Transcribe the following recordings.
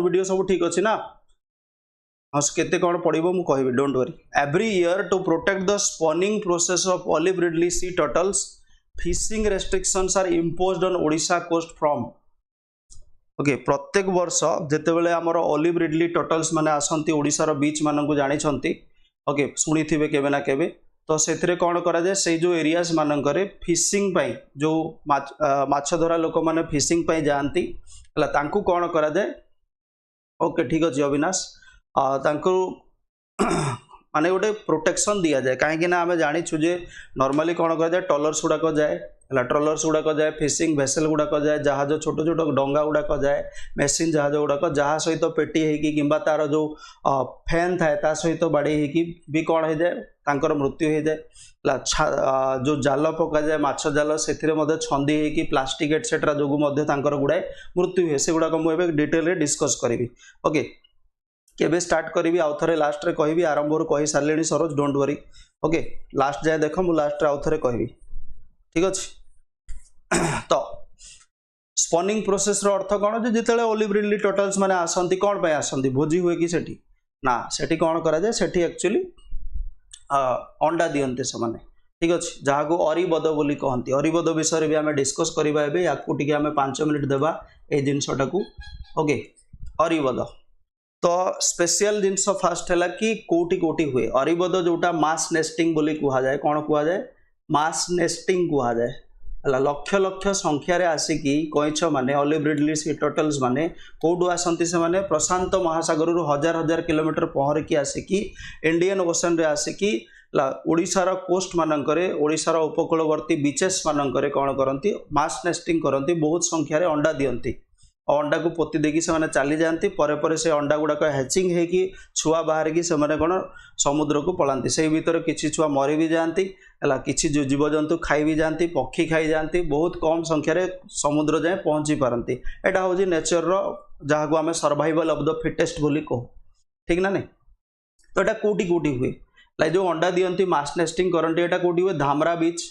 Video सब ठीक अच्छे ना हाँ केते कौन पड़ो मुझे कहबी don't worry every year to protect the spawning process of olive ridley sea turtles fishing restrictions are imposed on Odisha coast from okay प्रत्येक वर्ष जिते बड़े आमर ऑलिव रिडली टर्टल्स माने आसंती ओडिशार बीच मानक जानी ओके शुणी थे केवे ना केवे तो से कौन करा से जो एरियाज मानक फिशिंग पाई जो माछ धरा लोक मैंने फिशिंग पाई जाती तांकु कौन करा जाए ओके ठीक अच्छे अविनाश तांकु माने गोटे प्रोटेक्शन दि जाए कहीं आम जाचु जे नॉर्मली कौन करा जाए ट्रॉलर्स गुड़ाक जाए ट्रॉलर्स गुड़ाक जाए फिशिंग भेसेल गुड़ाक जाए जहाज छोट छोट डंगा गुड़ाक जाए मेसीन जहाज गुड़ाक जहाँ सहित पेटी होगी कि तार जो फैन थाए ता सहित बाड़ी होगी भी कौन हो जाए तांकर मृत्यु हो जाए जो जाल पका जाए माछ जाल से छंदी होगी प्लास्टिक एटसेट्रा जो गुड़ाए मृत्यु हुए से गुड़ाक मुझे डिटेल डिस्कस करी ओके केबे स्टार्ट करी आउ थे लास्ट रे कहबी आरंभ कही सारे Saroj don't worry okay last जाए देख मु लास्ट आउ थे कहबी ठीक अच्छे तो स्पॉनिंग प्रोसेस रो अर्थ कौन जो जिते ऑलिव रिडली टर्टल्स माने आसंती कौन पे आसंती भोजी हुए कि सेठी ना सेठी कौन करा जाए सेठी एक्चुअली अंडा दियंते से माने ठीक अच्छे जहाँ को अरिबद बोली कहती अरिबद विषय भी आम डिस्कस करवा या 5 मिनिट देवा ये जिनसटा को ओके अरिबद तो स्पेशल जिनस फास्ट है कि कोटी कोटी हुए अरिबद जोटा मास नेस्टिंग बोली कह जाए कौन कह जाए मास नेस्टिंग कह जाए लक्ष लक्ष संख्यार आसिकी कईछ माने ऑलिव रिडली सी टर्टल्स माने कौटू आसंती से माने प्रशांत महासागर हजार हजार किलोमीटर पहरिकी आसिकी इंडियन ओशन रे आसिकी ओडिशार कोस्ट मानकरे ओडिशार उपकूलवर्ती बीचेस मानकरे कौन करती मास नेस्टिंग करती बहुत संख्यार अंडा दियंती अंडा को पोती देकी से चली जाती पर से अंडा गुड़ाक हैचिंग होगी छुआ बाहर की कौन समुद्र को पलांती से भीतर किसी छुआ मरी भी जाती है किसी जो जीवजंतु खाई भी जाती पक्षी खाई जाती बहुत कम संख्यार समुद्र जाए पहुँची पारती यहाँ हूँ नेचर जहाँ को आम सर्वाइवल ऑफ द फिटेस्ट बोली कहू ठीक ना नहीं तो यहाँ कोटी कोटी हुए लाइक जो अंडा दियंती मास नेस्टिंग करती यहाँ कोटी हुए धामरा बीच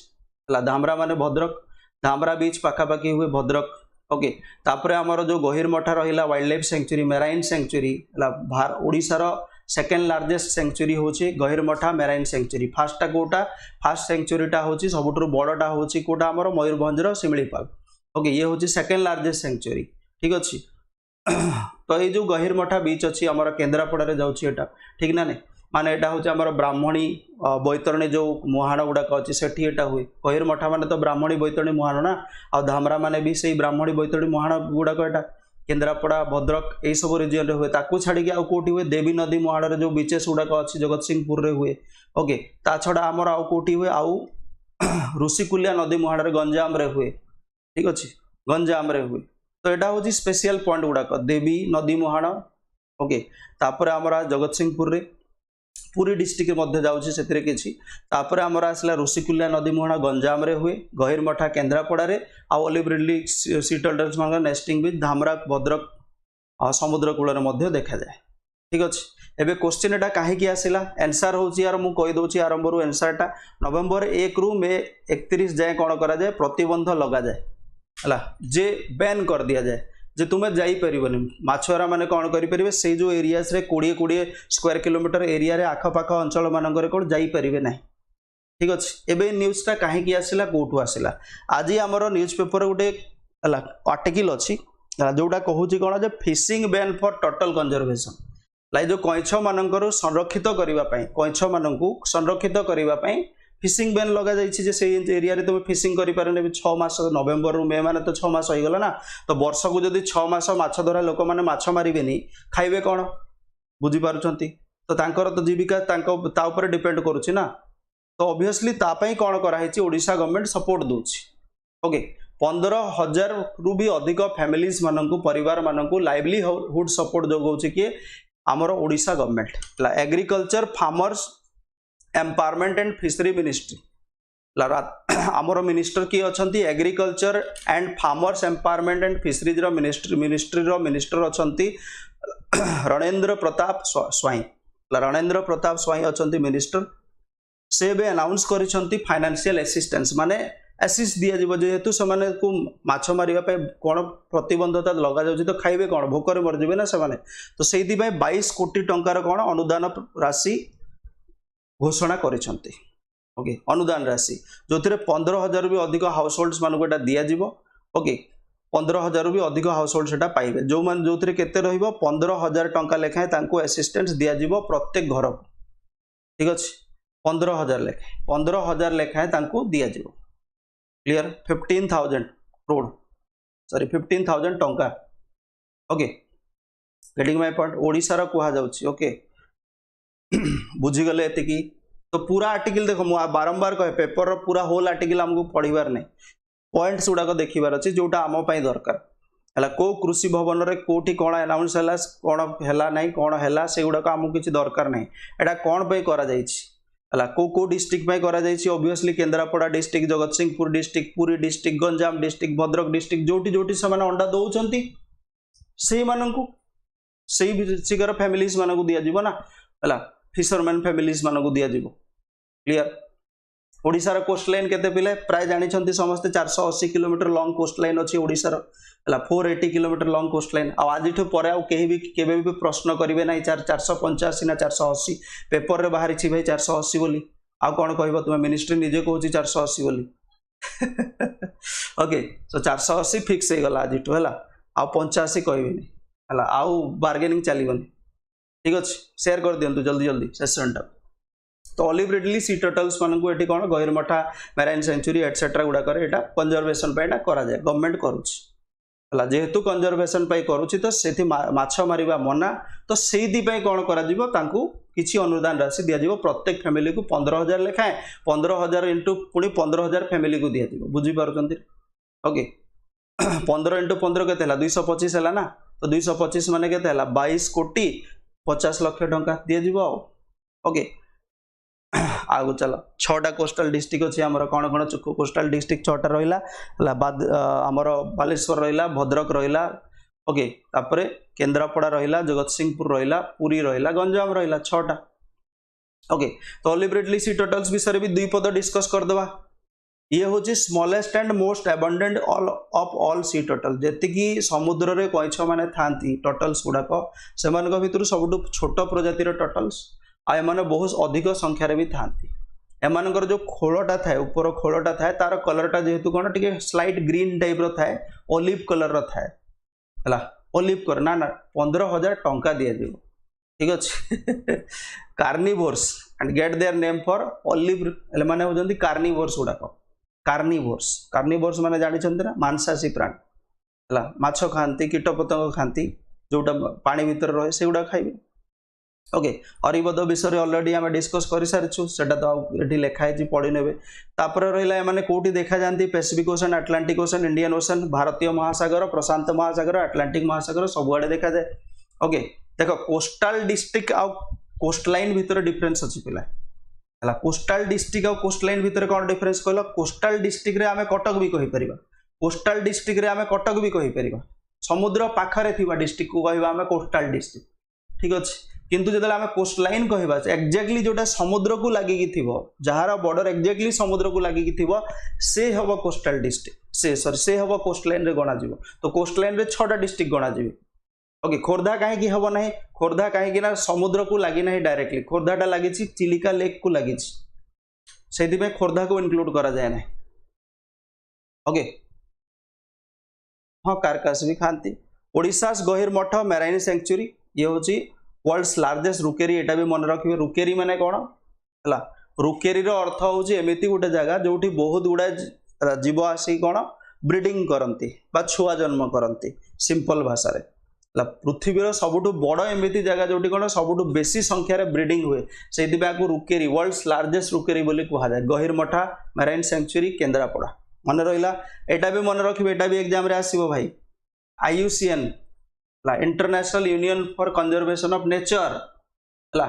है धामरा माने भद्रक धामरा बीच पाखापाखि हुए भद्रक ओके तापर आमर जो गहिरमठा रहा wild life sanctuary marine sanctuary ओडिशार सेकेंड लार्जेस्ट सेंचुरी हूँ गहिरमठा मेराइन सेंचुरी फास्टा कोटा फास्ट सेंचुरीटा हूँ सबुठ बड़टा हूँ कोटा आमर मयूरभंजर शिमिलीपाल ओके ये हूँ सेकेंड लार्जेस्ट सेंचुरी ठीक अच्छे तो ये जो गहिरमठा बीच अच्छी आमर केन्द्रापड़ा जाऊँगी ठीक ना नहीं माने एटा हूँ आमर ब्राह्मणी बैतरणी जो मुहाण गुड़ाक अच्छी से हुए गहिरमठा माने तो ब्राह्मणी बैतरणी मुहाण ना आ धामरा माने भी से ब्राह्मणी बैतरणी मुहाण गुड़ाक एटा केन्द्रापड़ा भद्रक यही सब रिजन हुए ताकू छाड़ी आउ कौटी हुए देवी नदी मुहाड़ जो बीचेस गुड़ाक अच्छी जगतसिंहपुर रे हुए ओके ता छड़ा आमर आउ कौटी हुए आउ ऋषिकुलिया नदी मुहाड़ गंजाम रे हुए ठीक अच्छे गंजाम रे हुए तो यहाँ हूँ स्पेशल पॉइंट गुड़ाक देवी नदी मुहाड़ ओके तापर आमर जगतसिंहपुर रे पुरी डिस्ट्रिक्ट मध्य जाऊँगी से किसी तापर आमर आसला ऋषिकुलिया नदी मुहाण गंजाम रे हुए Gahirmatha Kendrapara olive ridley sea turtles मान नेस्टिंग बीच धामरा भद्रक समुद्र कूल में देखा जाए ठीक अच्छे एबे क्वेश्चन एटा कहीं आसला आंसर हूँ यार मुझे कहीदे आरंभ रू आंसरटा नवेम्बर 1 रु मे 31 जाए कौन करा जाए प्रतिबंध लगा जाए है जे बैन कर दिया जाए जे तुम्हें जापरनि मछुआरा मैंने कौन करेंगे से जो एरियाज रे 20 स्क्वायर किलोमीटर एरिया रे आखपाख अंचल मानक कौन जापरें ना ठीक अच्छे एबे न्यूज़टा कहीं आसला कौटू आसला आज आमर न्यूज पेपर गोटे आर्टिकल अच्छी जोटा कहूँ कौन जे fishing ban for turtle conservation like जो कईछ मानकर संरक्षित करने कईछ मान संरक्षित करने फिशिंग बैन लगा जाइए से एरिया रे तुम फिशिंग करें 6 मास नवेम्बर रु मे माने तो 6 मास हो गला ना तो वर्ष को जब 6 मास माछ धरा लोक मैंने माछ मारे खाइबे कौन बुझीपार तो तांकर तो जीविका तापर डिपेंड करुच्ची ना तो ऑब्वियसली तापाई कौन कराई ओडिशा गवर्नमेंट सपोर्ट दूची ओके 15,000 रु भी अधिक फैमिलीज मानक परिवार मानक लाइवलीहुड सपोर्ट जोगाऊँ किए आमर Odisha government agriculture farmers empowerment and fishery ministry आमर मिनिस्टर किए अच्छा agriculture and farmers empowerment and fisheries minister अच्छा रणेंद्र प्रताप स्वाई रणेंद्र प्रताप स्वाई अच्छा मिनिस्टर से भी अनाउंस करिसेंती फाइनेंशियल असिस्टेंस माने एसीस दिया जीव जेहेतु से माछ मारे कौन प्रतिबंधकता लग जाऊँगी तो खाइबे कौन भोकर मरजे ना से तो से 22 कोटी टंकार कौन अनुदान राशि घोषणा करिसेंती ओके अनुदान राशि जो 15,000 भी अधिक हाउस होल्ड्स मानक एटा दिया जीव ओके 15,000 भी अधिक हाउस होल्ड सेटा पाइबे जो मान जो केते रहिबो 15,000 टंका लेखाएं तांको असिस्टेंस दिया जीव प्रत्येक घर को ठीक अछि 15,000 लेखाएं तांको दिया जीव क्लियर 15,000 करोड़ सॉरी 15,000 टंका okay getting my point Odisha रो कुहा जाउछि ओके बुझी गले एतिकी तो पूरा आर्टिकल देखो मु बारंबार कहे पेपर रो पूरा होल आर्टिकल हमको पढ़िबार नै पॉइंट्स गुडा को देखिबार अछि जोटा आम पई दरकार हला को कृषि भवन रे कोठी कोन अनाउंस हला कोन हला नै कोन हला से गुडा को हमको किछि दरकार नै एटा कोन पई करा जाईछि हला को डिस्ट्रिक्ट पई करा जाईछि obviously Kendrapara district Jagatsinghpur district Puri district Ganjam district Bhadrak district जोटी जोटी से माने अंडा दउचंती सेही माननकु सेही सिगर फैमिलीज मानकु दिया जीवो ना हला फिशरमैन फैमिलीज मानकु दिया जीवो क्लियर ओडिसा कोस्ट लाइन केते पिले प्राय जानि छंती समस्त 480 किलोमीटर लॉन्ग कोस्ट लाइन अछि ओडिसा हला 480 किलोमीटर लॉन्ग कोस्ट लाइन आज इठो परे आ केही भी केबे भी प्रश्न करिवे नै 485 ना 480 पेपर रे बाहरी छी भाई 480 बोली आ कोन कहबो तुम मिनिस्ट्री निजे कहूची 480 बोली ओके सो 480 फिक्स हे गला आज इठो हला आ 85 कहबेनी हला आ बार्गेनिंग चलीबनी ठीक अछि शेयर कर दियंतु जल्दी जल्दी सेशन टा तो ऑलिव रिडली सी टर्टल्स मान को एटी कोन गहिरमठा मैराइन सेंचुरी एटसेट्रा गुडा करे एटा कंजर्वेशन पे एटा करा जाय गवर्नमेंट करूछ हला जेहेतु कंजर्वेशन पे करूछि तो सेठी माछ मारिबा मना तो सेही पई कोन करा जिवो तांकू किछि अनुदान राशि दिया जिवो प्रत्येक फैमिली को 15,000 लेखाए 15,000 इंटू पुनी 15,000 फैमिली को दिया जिवो बुझी पारुचंती ओके 15 इंटू 15 केते हला 225 हला ना तो 225 माने केते हला 22 कोटी 50 लाख टंका दिया जिवो ओके आगु चलो 6टा कोस्टल डिस्ट्रिक्ट अछि हमर कोन कोन कोस्टल डिस्ट्रिक्ट 6टा रहिला हला बाद हमर बालेश्वर रहिला भद्रक रहिला ओके तापरे केंद्रापड़ा रहिला जगतसिंहपुर रहिला पुरी रहिला गंजाम रहिला 6टा ओके तो ऑलिव रिडली सी टर्टल्स विषय भी दुई पद डिस्कस कर देबा ये होची smallest and most abundant of all sea turtle जेति की समुद्र रे कइछ माने थांती टर्टल्स गुडा को सेमान को भितर सबटु छोट प्रजातिर टर्टल्स आ माने बहुत अधिक संख्यार भी थांती एमानकर जो खोलटा थाए ऊपर खोलटा थाए तार कलरटा जेहेतु कोन टिके स्लाइट ग्रीन टाइप रो थाए ओलिव कलर रो थाए हला ओलिव कर ना ना 15,000 टंका दिया दियो ठीक अछि carnivores and get their name for olive माने हो जंती कार्निवोर्स गुडा को कार्निवोर्स माने जानि छंती ना मांसाहारी प्राणी हला माछ खांती कीट पतंग खांती जोटा पानी भीतर रहे सेगुडा खाइबे ओके अरिबद विषय ऑलरेडी आम डिस्कस कर सारिछु सेटा तो एठी लेखा है पढ़ी नेबे तापर रहिला माने कोठी देखा जानती Pacific ocean Atlantic ocean Indian ocean भारतीय महासागर प्रशांत महासागर अटलांटिक महासागर सब आड़े देखा जाए ओके देखो कोस्टल डिस्ट्रिक्ट आ कोस्ट लाइन भीतर डिफरेंस अछि पिला हला कोस्टल डिस्ट्रिक्ट आ कोस्ट लाइन भीतर कोन डिफरेंस कहला कोस्टल डिस्ट्रिक्ट रे आमे कटक भी कहि परिबा कोस्टल डिस्ट्रिक्ट रे आमे कटक भी कहि परिबा समुद्र पाखरे थिबा डिस्ट्रिक्ट को कहबा आमे कोस्टल डिस्ट्रिक्ट ठीक अछि किंतु जदे आमे कोस्ट लाइन कहबा एक्जेक्टली जोटा समुद्र को लागि कि थिबो जहार बॉर्डर एक्जेक्टली समुद्र को लागि कि थिबो से हबो कोस्टल डिस्ट्रिक्ट से हबो कोस्ट लाइन रे गणा जिवो तो कोस्ट लाइन रे 6टा डिस्ट्रिक्ट गणा जिवो ओके खोर्धा काहे कि हबो नाही खोर्धा काहे कि ना समुद्र को लागि नाही डायरेक्टली खोर्धाटा लागि छि चिलिका लेक को लागि छि सेति पे खोर्धा को इंक्लूड करा जाय नाही ओके हां कारकास भी खांती ओडिसास गहिरमठ मैराइन सेंचुरी ये होची वर्ल्ड्स लार्जेस्ट रुकेरी एटा भी मन रखिबे रुकेरी माने कोन हला रुकेरी रो अर्थ होची एमिति गोटे जगह जोठी बहुत गुडा जीव आसी कोन ब्रीडिंग करंती बा छुआ जन्म करंती सिंपल भाषा रे हला पृथ्वी रो सबटु बड़ एमिति जगह जोठी कोन सबटु बेसी संख्या रे ब्रीडिंग हुए सेति बा को रुकेरी वर्ल्ड्स लार्जेस्ट रुकेरी बोली कुहा जाय गहिरमठा मैराइन सेंचुरी केंद्रापड़ा मन रहिला एटा भी मन रखिबे एटा भी एग्जाम रे आसीबो भाई IUCN international union for conservation of nature हला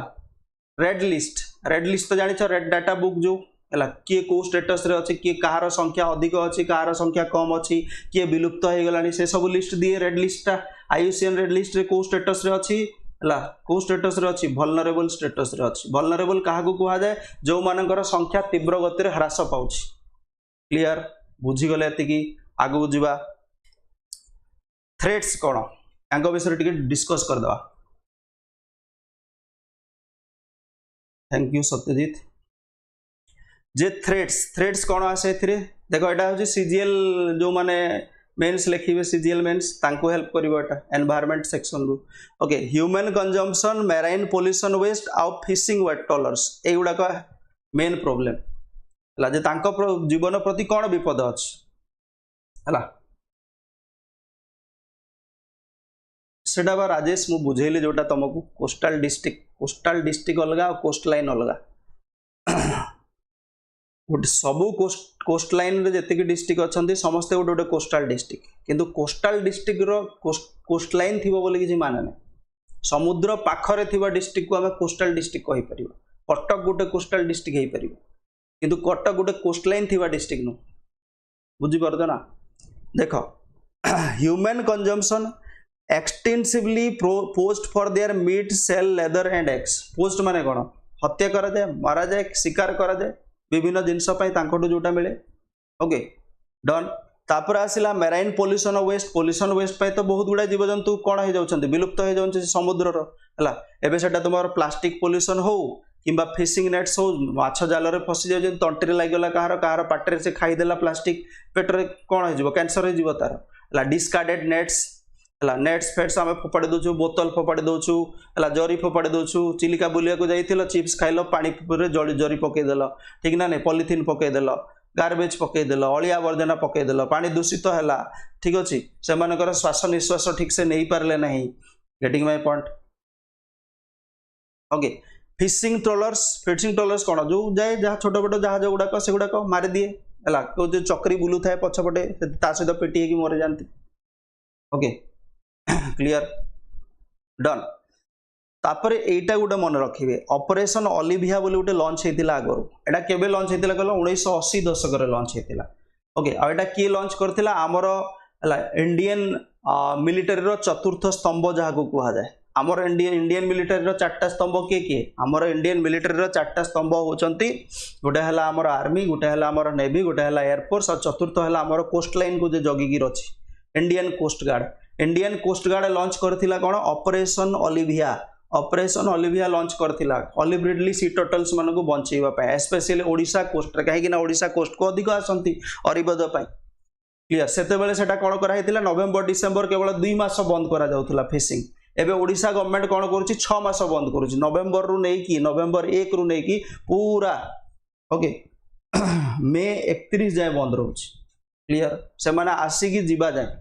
रेड लिस्ट तो जानि छ रेड डाटा बुक जो हला किए को स्टेटस रे अछि किए कहार संख्या अधिक अछि कहार संख्या कम अछि किए विलुप्त हो गलानी से सब लिस्ट दिए red list IUCN red list रे को स्टेटस रे अछि हला को स्टेटस रे अछि वल्नरेबल स्टेटस रे अछि वल्नरेबल काहा को कुहा जाय जो मानकर संख्या तीव्र गति रे ह्रास पाउछि क्लियर बुझीगले एतिकी आगु बुझा थ्रेट्स कौन या विषय टिके डिस्कस करदे thank you Satyajit J threats threats कौन आसे देखो यहाँ हूँ सीजीएल जो माने मेन्स लिखे सीजीएल मेन्स तांको हेल्प करिवो एटा एनवायरनमेंट सेक्शन रु okay human consumption marine pollution waste आउ फिशिंग वेट ट्रॉलर्स ए गुडा मेन प्रॉब्लम हला जे तांको जीवन प्रति कौन विपद अछि हला सेटा बा राजेश मु बुझेली जोटा तुमको कोस्टल डिस्ट्रिक्ट अलग और कोस्ट लाइन अलग गोटे सबू कोस्ट लाइन रे जति डिस्ट्रिक्ट अच्छा समस्ते गोटे गोटे कोस्टाल डिस्ट्रिक्ट किंतु कोस्टाल डिस्ट्रिक्ट रो कोस्ट लाइन थी बोली किसी माने ना समुद्र पाखरे थिबा डिस्ट्रिक्ट को आम कोस्टाल डिस्ट्रिक्ट कहि परिबा कटक गोटे कोस्टाल डिस्ट्रिक्ट हो पार किंतु कटक गोटे कोस्ट लाइन थिबा डिस्ट्रिक्ट नु बुझी पारद ना देख human consumption extensively poached for their meat shell leather and eggs poached माने कौन हत्या करा जाए मारा जाए शिकार करा जाए विभिन्न जिनसपाई जोटा मिले ओके डन तापर आसला मेराइन पोल्यूशन वेस्ट तो बहुत गुड़ा जीवजंतु कौन हो जाती विलुप्त हो जाऊँ समुद्र है एवं से तुम प्लास्टिक पोल्यूशन हो कि फिशिंग नेट्स हो माछ जाल फसी जाए तंटी लगिगला कहार पाटे से खाईदेला प्लास्टिक पेटर कौन हो कैंसर हो तार है डिस्कार्डेड नेट्स है नेट्स फेट्स आम फोपाड़ी दौचु बोतल फोपाड़ी दौचु है जरी फोपाड़ी दौचु चिलिका बुलिया जाइल चिप्स खाइल पानी जरी पकईदेल ठीक ना नहीं पॉलिथिन पकईदेल गार्बेज पकईदेल अलिया आवर्जना पकईदेल पानी दूषित है ठीक अच्छे से श्वास निश्वास ठीक से नहीं पारे ना getting my point okay fishing trollers कौन जो जाए जहाँ छोट छोट जहाज गुड़ाक से गुड़ाक मारी दिए है जो चक्री बुलू थाए पछपटे सहित पेटी हो मरी जाती ओके क्लियर डन तापर एटा गोटे मन रखिए ऑपरेशन ओलिविया बोली गोटे लॉन्च होता आगु एटा केबे लॉन्च होता कहल 1980 दशक लॉन्च होता ओके आ एटा किए लॉन्च करथिला आमर इंडियन मिलिटरी रो चतुर्थ स्तंभ जहाँ को कहा जाए आमर इंडियन मिलिटरी रो चारटा स्तंभ किए किए आमर इंडियन मिलिटरी रो चारटा स्तंभ होचंती गोटे है आमर आर्मी गोटे है आमर नेवी गोटे है एयरफोर्स और चतुर्थ है आमर कोस्ट लाइन को जो जगिकी रही इंडियन कोस्ट गार्ड लॉन्च करथिला कौन ऑपरेशन ओलिविया लॉन्च करथिला ऑलिव रिडली सी टर्टल्स मान को बंचेवा स्पेशली ओडिशा कोस्ट कहीं ओडिशा कोस्ट को अधिक आसती अरिबद क्लियर से कौन कराइला नवेम्बर डिसेम्बर केवल 2 मास बंद करा जाउथला फिशिंग एबे ओडिशा गवर्नमेंट कौन करुच्ची 6 मास बंद करुच्ची नवेम्बर रु नहीं नवेम्बर 1 रु नहीं पूरा ओके मे 31 जाए बंद रोच क्लियर से माने आसिकी जीवा जाए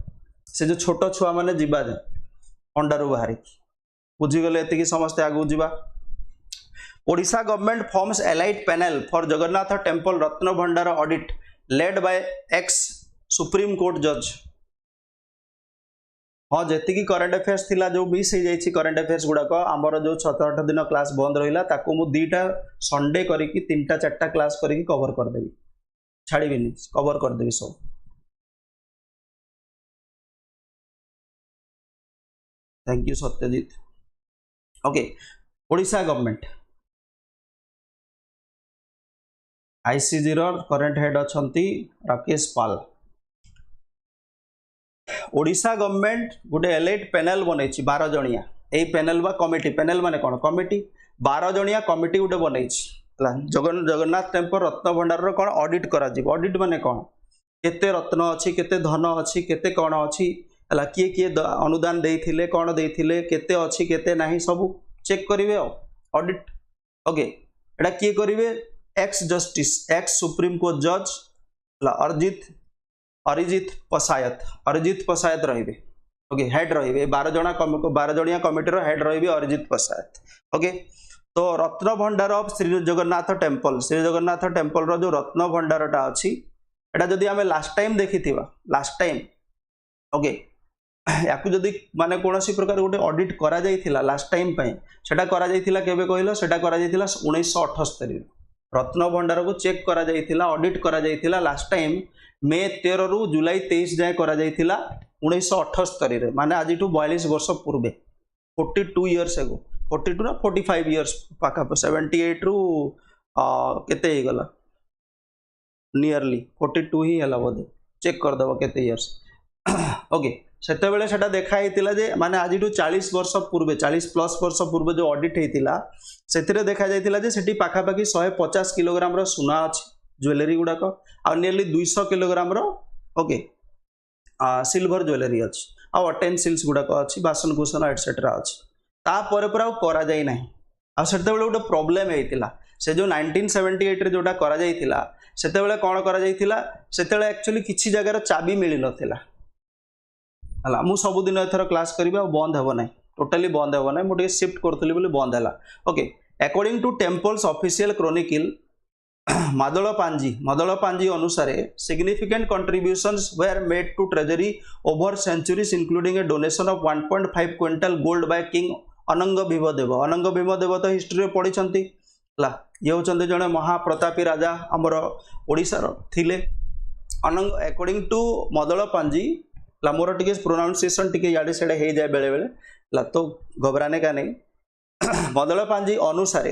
से जो छोट छुआ मैंने जीवा जाए अंडारू बाहर बुझीगले एति समस्ते आगू जीवा Odisha government forms elite panel for Jagannath temple Ratna Bhandar audit led by ex supreme court जज हाँ जी करेन्ट अफेयर्स थिला जो मिस हो जाइए करेन्ट अफेयर्स गुड़ाक आमर जो 7-8 दिन क्लास बंद रहा मुझे 2टा संडे करके 3-4टा क्लास करके कवर करदेवी छाड़बी कवर करदेवी सब thank you Satyajit okay Odisha government ICG रो करेंट हेड अछंती राकेश पाल ओडिशा गवर्नमेंट गोटे एलाइट पैनल बनई 12 जणिया ए पैनल बा कमिटी पैनल माने कौन कमिटी 12 जणिया कमिटी गोटे बनई जगन्नाथ टेम्पल रत्न भंडार रो कौन ऑडिट करा जीव ऑडिट माने कौन केते रत्न अच्छी केते धन अच्छी केते कौन अच्छी है किए किए अनुदान देइथिले कौन देइथिले केते अच्छी केते नाही सब चेक करिवे ऑडिट ओके एटा किए करिवे x justice x supreme court जज अरिजित पशायत रहिबे ओके हेड रहिबे 12 जणिया कमिटी रो हेड रहिबे अरिजित पशायत ओके तो रत्न भंडार ऑफ श्री जगन्नाथ टेम्पल रो जो रत्न भंडारटा अच्छी एटा जदि आमे लास्ट टाइम देखिथिबा लास्ट टाइम ओके या जदि माने कौन प्रकार गोटे ऑडिट करा जाइथिला लास्ट टाइम सेटा करा जाइथिला केबे कहलो सेटा करा जाइथिला 1978 रत्न भंडार को चेक करा जाइथिला ऑडिट करा जाइथिला लास्ट टाइम मे 13 रु जुलाई 23 जाए करा जाइथिला 1978 रे माने आज 42 वर्ष पूर्वे 42 इयर्स एगो 42 ना 45 इयर्स पाखा 78 रु केते ही गला नियरली 42 ही है बोधे चेक करदेव केते इयर्स ओके सेतेबेले सेटा देखा हेतिला जे माने आज 40 वर्ष पूर्वे 40+ वर्ष पूर्वे जो ऑडिट हेतिला सेथिरे देखा जायतिला जे सेठी पाखापाखि 150 किलोग्राम रो सुना अछि ज्वेलरी गुडाक आ नियरली 200 किलोग्राम रो ओके सिल्वर ज्वेलरी अछि आ अटेंसिल्स गुडाक अछि बासन कुसन एटसेट्रा अछि ता परे पर करा जाय नाही आ सेतेबेले गोटे प्रॉब्लम हेतिला से जो 1978 रे जोटा करा जायतिला सेतेबेले कोन करा जायतिला सेतेबेले एक्चुअली किछि जगह चाबी मिली नथिला हला मु सब दिन एथर क्लास करबा बंद हेबो नाही टोटली बंद हेबो नाही मु शिफ्ट करथली बोली बंद हला okay according to temple's official chronicle Madalapanji अनुसार significant contributions were made to treasury over centuries including a donation of 1.5 quintal gold by king Anang Bhimdev तो हिस्ट्री रे पढ़ी ये होचंते जने महाप्रतापी राजा हमर ओडिसा थिले अनंग अकॉर्डिंग टू मदलपांजी मोर टिके प्रोनाउंसिएशन टिके याडे सेडे हे जाए बेले बेले तो घबराने का नहीं मदलपांजी अनुसार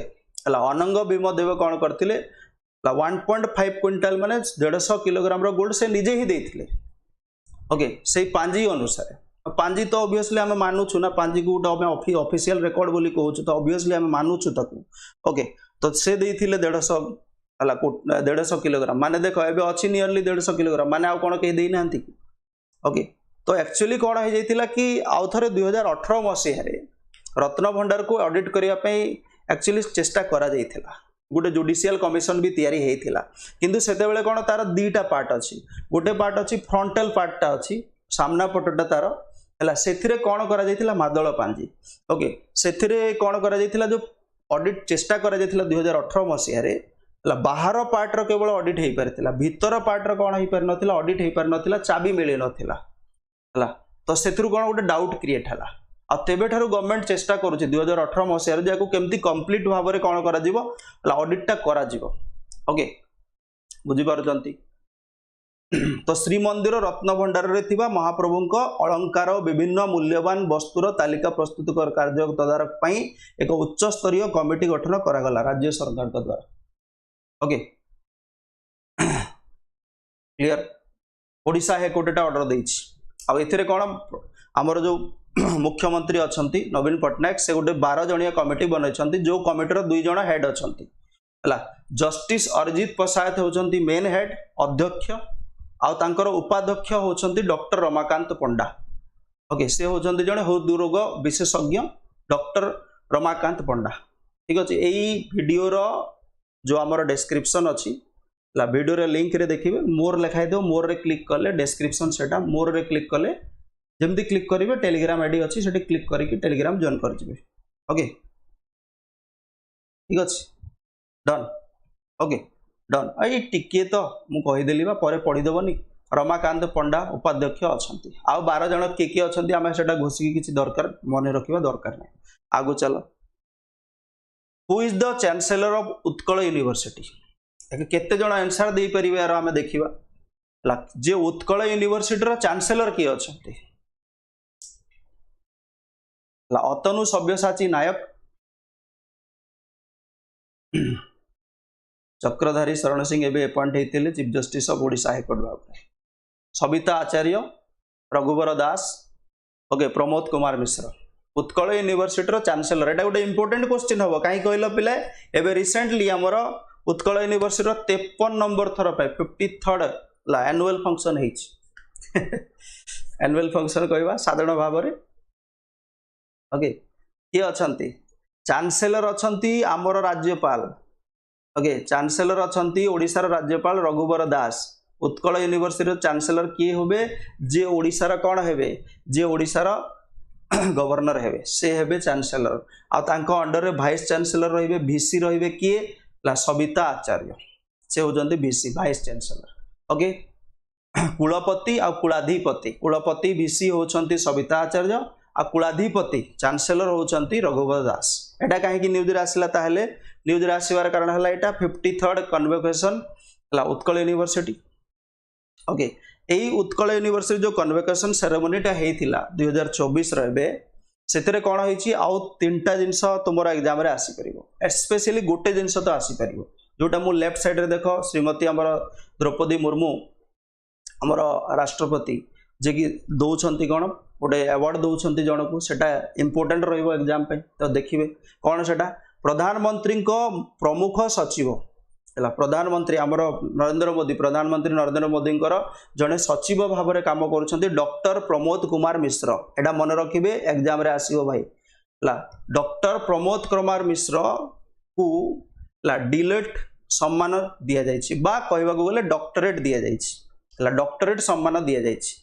अनंग भीमदेव कौन करथिले 1.5 क्विंटल माने 150 किलोग्राम रो गोल्ड से निजे ही देथिले ओके से पांजी अनुसार पांजी तो ऑब्वियसली हम मानुछु ना पांजी को गोटे ऑफिशियल रिकॉर्ड बोली कहूछु तो ऑब्वियसली हम मानुछु ताकू ओके तो से देथिले 150 किलोग्राम माने देखो एबे अछि नियरली 150 किलोग्राम माने आ कोन के देई नांती ओके तो एक्चुअली कौन हो जाइतिला कि आउ थरे 2018 मसीह रे रत्न भंडार को ऑडिट करिया पई एक्चुअली चेष्टा करा जाइतिला गोटे जुडिशियल कमिशन भी तैयारी हेतिला किंतु सेते बेले कोन तार दीटा पार्ट अछि गोटे पार्ट अछि फ्रंटल पार्टटा अछि सामना पटटा तार हला सेथिरे कोन करा जाइतिला मादळ पांजी ओके सेथिरे कोन करा जाइतिला जो ऑडिट चेष्टा करा जाइतिला 2018 मसीह रे हला बाहर पार्ट रो केवल ऑडिट हेई परतिला भीतर पार्ट रो कोन हेई पर नथिला ऑडिट हेई पर नथिला चाबी मिले नथिला हला तो सेथिरु कोन गोटे डाउट क्रिएट हला आ तेबे ठारू गवर्नमेंट चेष्टा करूची 2018 मसीह रे जाको केमती कंप्लीट भाव रे कोन करा जिवो ऑडिट टा करा जिवो ओके बुझी पारुचंती तो श्रीमंदिर रत्न भंडार रे थिबा महाप्रभुंक अलंकार विभिन्न मूल्यवान वस्तुर तालिका प्रस्तुत कर कार्य तदारक पई एक उच्च स्तरीय कमिटी गठन करा गला राज्य सरकार के द्वारा ओके क्लियर ओडिशा हे कोटेटा ऑर्डर देछि अब एथिरे कोन हमर जो मुख्यमंत्री अछंती नवीन पटनायक से गोटे 12 जणिया कमिटी बनैछंती जो कमिटीर 2 जण हेड अछंती हला जस्टिस अरिजीत पसायत होचंती मेन हेड अध्यक्ष आ तांकर उपाध्यक्ष होचंती डॉक्टर रमाकांत पंडा ओके से होचंती जणे हृदरोग विशेषज्ञ डॉक्टर रमाकांत पंडा ठीक अछि एई वीडियो रो जो हमर डिस्क्रिप्शन अछि ला वीडियो रे लिंक रे देखिबे मोर लिखाइ दो मोर रे क्लिक करले डिस्क्रिप्शन सेटा मोर रे क्लिक करले जमदी क्लिक करिवे टेलीग्राम आईडी अछि सेठी क्लिक करिके टेलीग्राम जॉइन कर जिवे ओके ठीक अछि डन ओके डन आई टिके तो मु कहि देली बा परे पढी देबनी रमाकांत पंडा उपाध्यक्ष अछंती आ 12 जण के अछंती आमे सेटा घोसी किछि दरकार मने रखिबा दरकार नै आगु चलो who is the chancellor of Utkal university केते जण आंसर दे परिबे यार आमे देखिबा जे उत्कल यूनिवर्सिटी रो चांसलर के अछंती अतनु सभ्यसाची नायक चक्रधारी शरण सिंह एबे अपॉइंट हेतिले chief justice of Odisha high court भाव सविता आचार्य रघुवर दास ओके प्रमोद कुमार मिश्र उत्कल यूनिवर्सिटी रो चांसलर एटा गोटे इंपोर्टेंट क्वेश्चन हबो काई कहलो पिले एबे रिसेंटली हमर उत्कल यूनिवर्सिटी रो 53 नंबर थर पाए 53rd ला एनुअल फंक्शन हेछि एनुअल फंक्शन कहबा साधारण भाव रे ओके ये अछंती चांसलर अछंती हमर राज्यपाल ओके चांसलर अछंती ओडिसा रो राज्यपाल रघुवर दास उत्कल यूनिवर्सिटी रो चांसलर किए होबे जे ओडिसा रो कोन हेबे जे ओडिसा रो गवर्नर हेबे से हेबे चांसलर आ तांको अंडर रे वाइस चांसलर रहिबे वीसी रहिबे किए ला सविता आचार्य से होजंती वीसी वाइस चांसलर ओके कुलपति आ कुलाधिपति वीसी होचंती सविता आचार्य आ कुलाधिपति चांसलर होचंती रघुवर दास एटा काहे कि न्यूज रे आसिला ताहले न्यूज रे आसीबार कारण हला एटा 53rd कन्वोकेशन हला उत्कल यूनिवर्सिटी ओके एई उत्कल यूनिवर्सिटी जो कन्वोकेशन सेरेमनीटा हेतिला 2024 रे बे सेतरे कोन होईची आउ तीनटा जिंस तुमरा एग्जाम रे आसी परिबो स्पेशली गोटे जिंस तो आसी परिबो जोटा मु लेफ्ट साइड रे देख श्रीमती आमर द्रौपदी मुर्मू आमर राष्ट्रपति जे कि दौरान कौन गोटे अवार्ड दौरान जन को सेटा इंपोर्टेंट रहिबो एग्जाम पे तो देखिए कौन सेटा प्रधानमंत्री प्रमुख सचिव है प्रधानमंत्री आमर नरेंद्र मोदी प्रधानमंत्री नरेंद्र मोदी जड़े सचिव भाव में कम कर डॉक्टर प्रमोद कुमार मिश्र एटा मन रखिए एग्जाम रे आसीबो भाई है डॉक्टर प्रमोद कुमार मिश्र को डिलेट सम्मान दि जाइए बा कहवा गले डॉक्टरेट दि जाइए डॉक्टरेट सम्मान दि जाइए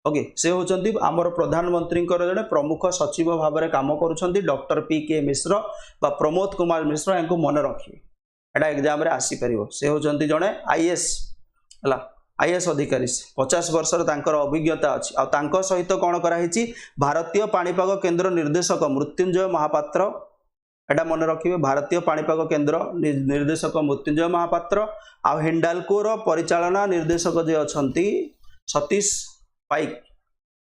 ओके से होचंती आमर प्रधानमंत्री जड़े प्रमुख सचिव भाव में कम कर डॉक्टर पी.के. मिश्र बा प्रमोद कुमार मिश्र या मन रखिए एटा एग्जाम रे आसीपर से होचंती जड़े आईएएस है आईएएस अधिकारी 50 वर्षर तांकर अभिज्ञता अच्छी आ सहित कौन कराई भारतीय पाणीपाग केन्द्र निर्देशक मृत्युंजय महापात्र एटा मन रखिए भारतीय पाणीपाग केन्द्र निर्देशक मृत्युंजय महापात्र आ हिंडाल्को परिचालना निर्देशक जे अछंती सतीश पाइक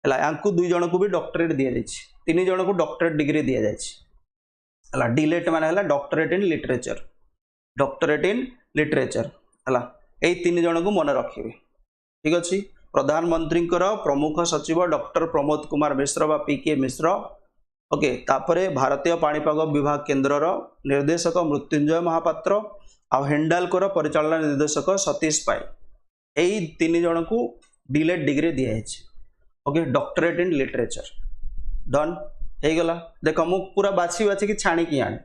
है यांकु 2 जन को भी डॉक्टरेट दि जाइए 3 जन को डॉक्टरेट डिग्री दि जाइए डिलेट मान है डॉक्टरेट इन लिटरेचर है यही 3 जन को मन रखिए ठीक अच्छे प्रधानमंत्री प्रमुख सचिव डॉक्टर प्रमोद कुमार मिश्र बा पी.के. मिश्र ओके तापरे भारतीय पाणीपाग विभाग केन्द्र निर्देशक मृत्युंजय महापात्र आ हिंडाल्को परिचालना निर्देशक सतीश पाई यही 3 जन को डिलेट डिग्री दि जाइए okay doctorate in literature done हो गला देख मु पूरा बाछी बाछी कि छाणिकी आने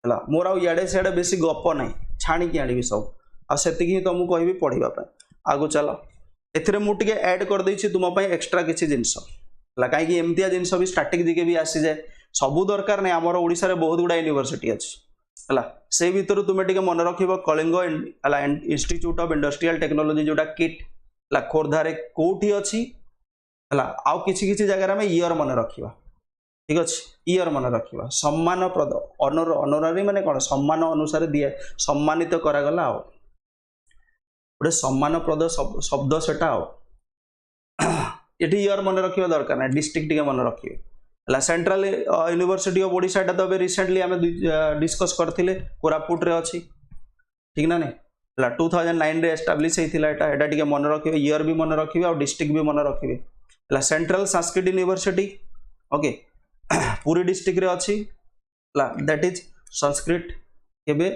है मोर आड़े सियाड़े बेसी गप ना छाणिकी आनी सब आती ही तुमको कहबी पढ़ापी आगु चल ए मुझे ऐड कर देछि तुम एक्सट्रा किसी जिनस है कहीं एमतिया जिनस भी स्ट्राटेजी भी आसी जाए सबू दरकार नहीं आमर ओडिशा रे बहुत गुड़ा यूनिवर्सिटी अच्छी है से भीतर तुम टे मन रख Kalinga institute of industrial technology KIIT किट खोर्धारे कोठी अच्छी है आउ किसी जगह में ईयर मन रखा ठीक अच्छे ईयर मन रखा सम्मान प्रद ऑनररी माने कौन सम्मान अनुसार दिए सम्मानित करागला गोटे सम्मान प्रद शब्द सेटा ये ईयर मन रखा दरकार ना डिस्ट्रिक्ट टे मन रखिए है सेंट्रल यूनिवर्सिटी ऑफ ओडिशा तो रिसेंटली आम डिस्कस करते कोरापुट रे अच्छी ठीक ना नहीं 2009 रे एस्टाब्लिश होता टे मन रखिए ईयर भी मन रखिए और डिस्ट्रिक्ट भी मन रखिए है सेंट्रल संस्कृत यूनिवर्सिटी ओके पूरी डिस्ट्रिक्ट रे अच्छी दैट इज संस्कृत केबे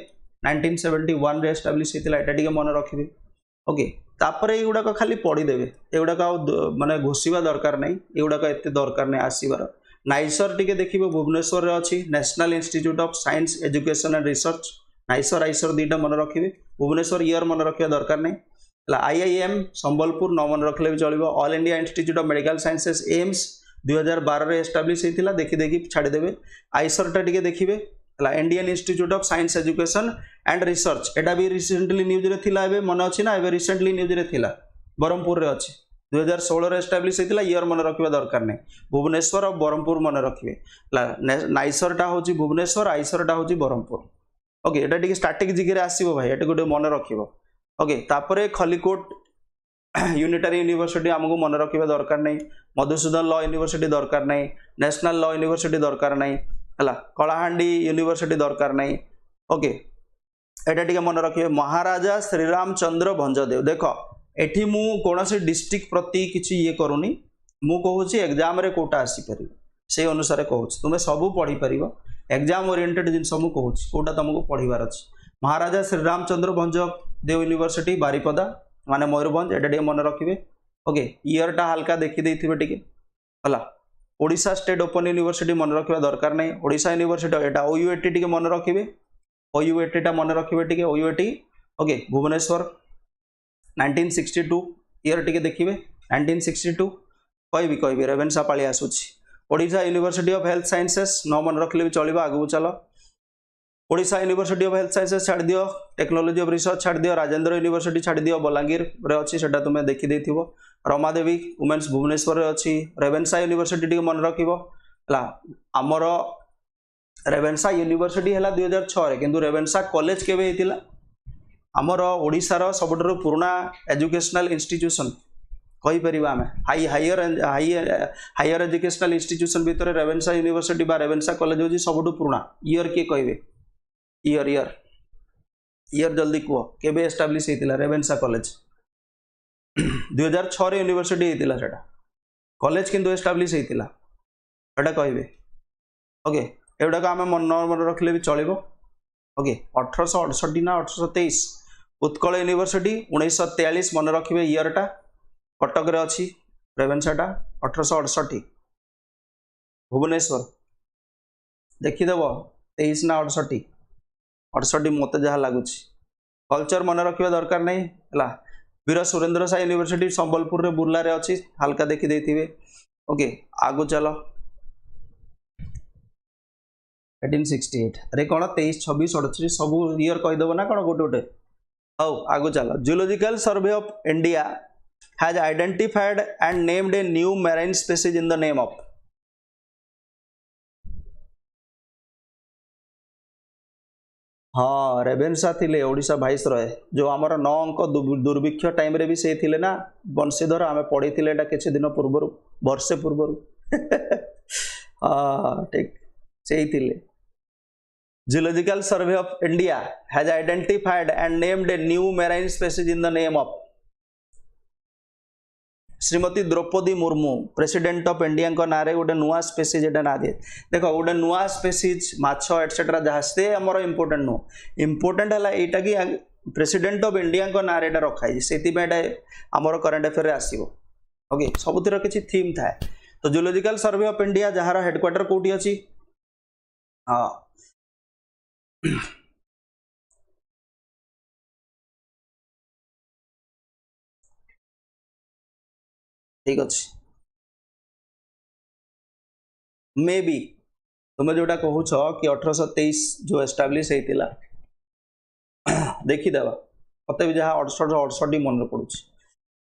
1971 रे एस्टाब्लिश होता टे मन रखिए ओके तापर युड़ाक खाली पढ़ीदेवे युड़ाक माने घोषिबा दरकार नहीं युड़ाक एत दरकार नहीं आसबार नाइसर टी देखिए भुवनेश्वर अच्छी national institute of science education and research NISER IISER 2टा मन रखिए भुवनेश्वर ईयर मन रखा दरकार नहीं है आईआईएम संबलपुर न मन रखले भी चलो all India institute of medical sciences AIIMS 2012 रे एस्टाब्लिश होता देखी देखी छाड़देवे आइसरटा टी देखिए है Indian institute of science education and research एटा भी रिसेंटली न्यूज रे थिला एबे मन अच्छी ना एबे रिसेंटली न्यूज रे थिला ब्रह्मपुर रे अच्छी 2016 रे एस्टाब्लिश होता ईयर मन रखा दरकार नहीं भुवनेश्वर और ब्रह्मपुर मन रखिए नाइसरटा हूँ भुवनेश्वर आइसरटा हूँ ब्रह्मपुर ओके एटा टी स्ट्राटेजी आसो भाई ये गोटे मन रखिए ओके तापरे खलिकोट यूनिटारी यूनिवर्सिटी आमको मन रखा दरकार नहीं मधुसूदन लॉ यूनिवर्सिटी दरकार नहीं नेशनल लॉ यूनिवर्सिटी दरकार नहीं है कलाहांडी यूनिवर्सिटी दरकार नहीं ओके एटा टी मन रखिए महाराजा श्रीराम चंद्र भंजदेव देख एठी मु कौनसी डिस्ट्रिक्ट प्रति किसी ये करूनी मु कहूँ एग्जाम रे कोटा आसीपर से अनुसार कहूँ तुम्हें सबू पढ़ी पार एग्जाम ओरिएंटेड जिन मुझे कहूँ कौटा तुमको पढ़ार अच्छे महाराजा श्रीरामचंद्र भंजदेव यूनिवर्सिटी बारिपदा माने मयूरभंज एटा मन रखिए ओके ईयरटा हल्का देखी है ओडिशा स्टेट ओपन यूनिवर्सिटी मन रखा दरकार नहीं ओडिशा यूनिवर्सिटी एटा ओयूएटी टी मन रखिए ओयूएटी टा मन रखिए ओयूएटी ओके भुवनेश्वर 1962 ईयर टी देखिए 1962 कहि रेवेन्सा पाली आसूची Odisha university of health sciences न मन रखले भी चलो आगू चलो Odisha university of health sciences छाड़ दियो टेक्नोलॉजी ऑफ रिसर्च छाड़ दियो राजेंद्र यूनिवर्सिटी छाड़ दियो बलांगीर रे अच्छी सेटा तुम देखी देथिबो रमादेवी वुमेन्स भुवनेश्वर रे अच्छी रेवेन्सा यूनिवर्सिटी टी मन रखिबो हला हमर रेवेन्सा यूनिवर्सिटी हला 2006 रे किंतु रेवेन्सा कॉलेज केबे हेतिला हमर ओडिसा रो सबटर पुराना एजुकेशनल इंस्टीट्यूशन कहि परिबा आमे हायर एजुकेशनल इंस्टीट्यूशन भीतर रेवेन्सा यूनिवर्सिटी बा रेवेन्सा कॉलेज होची सबटु पुराना ईयर के कहबे ईयर ईयर जल्दी कह केबे एस्टाब्लिश होता रेवेन्सा कॉलेज 2006 रे यूनिवर्सिटी होता सेटा कॉलेज किंतु एस्टाब्लिश होता एटा कहबे ओके एगुड़ा आम मन रखिले भी चलो ओके 1868 ना 1823 उत्कल यूनिवर्सिटी 1943 मन रखिए ईयरटा कटक रे अच्छी रेवेन्साटा 1868 भुवनेश्वर देखीदेव 23 ना 68 मत जहाँ लगुच कल्चर मन रखा दरकार नहीं है वीर सुरेंद्र साई यूनिवर्सिटी संबलपुर रे बुर्ला रे अच्छी हल्का देखी देथिबे ओके आगु चलो 1868 अरे कौन 23 26 38 सब ईयर कहीदेव ना कौन गोटे गोटे हाउ आगु चलो zoological survey of India has identified and named a new marine species in the name of हाँ रेवेन्सा थिले ओडिशा भाइस रहे जो आमर 9 अंक दुर्भिक्ष टाइम रे भी से थिले ना बंशीधर आम पढ़ी एटा किसी दिन पूर्व वर्षे पूर्व हाँ ठीक से थिले zoological survey of India has identified and named a new marine species in the name of Shrimati Draupadi Murmu president of India को नारे गोटे नुआ स्पेसीज एटा ना दिए देख गोटे नुआ स्पेसीज माछ एटसेट्रा जहाँ से आमर इंपोर्टेंट नुह इंपोर्टेंट है यहाँ कि प्रेसिडेंट ऑफ इंडिया को नारे एटा रखाई से आमर करेन्ट अफेयर आसो ओके सबुतिर किसी थीम थाए तो जूलॉजिकल सर्वे ऑफ इंडिया जार हेडक्वार्टर कौटी अच्छी हाँ ठीक अच्छे मे बी तुम जोटा कहूच कि 1823 जो एस्टाब्लिश होता देखीदे मत भी जहाँ 1868 मन पड़ू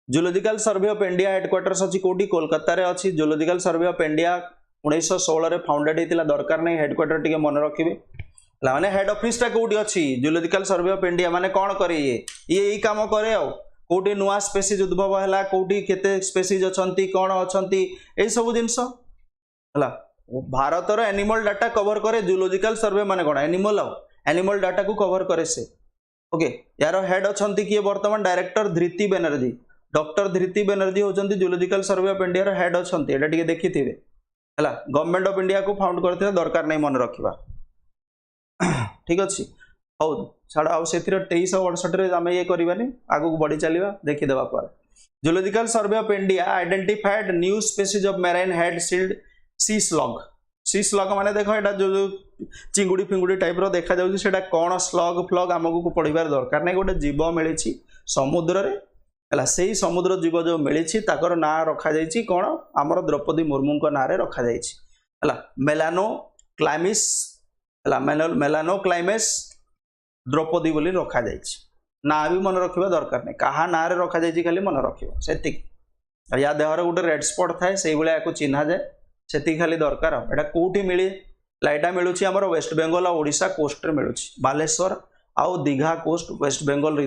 zoological survey of India headquarters अच्छी कौटी कोलकाता रे अच्छी जूलॉजिकल सर्वे ऑफ इंडिया 1916 रे फाउंडेड होता दरकार नहीं हेडक्वार्टर टी मन रखिए माने हेड ऑफिस टा कौटी अच्छी जूलॉजिकल सर्वे ऑफ इंडिया माने कौन करे ये काम करे आ कौटी नुआ स्पेसीज उद्भव है कौटी केते स्पेसीज अच्छी कौन अच्छा यही सब जिनस है भारत एनिमल डाटा कवर करे जूलॉजिकल सर्वे माने कौन एनिमल डाटा को कवर करे से ओके यार हेड अच्छा किए बर्तमान डायरेक्टर धृति बेनर्जी डॉक्टर धृति बेनर्जी होती zoological survey of India head अच्छा ये देखी थे है गवर्नमेंट ऑफ इंडिया को फाउंड करते दरकार नहीं मन रखा ठीक अच्छे हौ छाड़ आउ से 23 और 68 आम ये करवानी आगू बढ़ी चलवा देखीदेवा पर zoological survey of India identified new species of marine head shield sea slug माने देखो एटा जो चिंगुड़ी फिंगुड़ी टाइप रो देखा जाउछि सेटा कोन स्लग फ्लग आमको पढ़िबार दरकार नहीं गोटे जीव मिली समुद्र रे है से समुद्र जीव जो मिली ताकर ना रखा जाइछि कोन आमर द्रौपदी मुर्मू को ना रे रखा जाइछि है मेलानो क्लाइमिस है मेलानो क्लाइमेस द्रौपदी बोली रखा जाइछि ना भी मन रखा दरकार नहीं कहा ना रे रखा जाइछि खाली मन रखिबो सेतिक या देहर गोटे रेड स्पॉट थाए से भाया को चिन्हा जाए से खाली दरकार एटा कोठी मिले लाइटा मिलूँ आमर वेस्ट बेंगल और ओडिशा कोस्ट रे मिलूँ बालेश्वर आउ दीघा कोस्ट वेस्ट बेंगल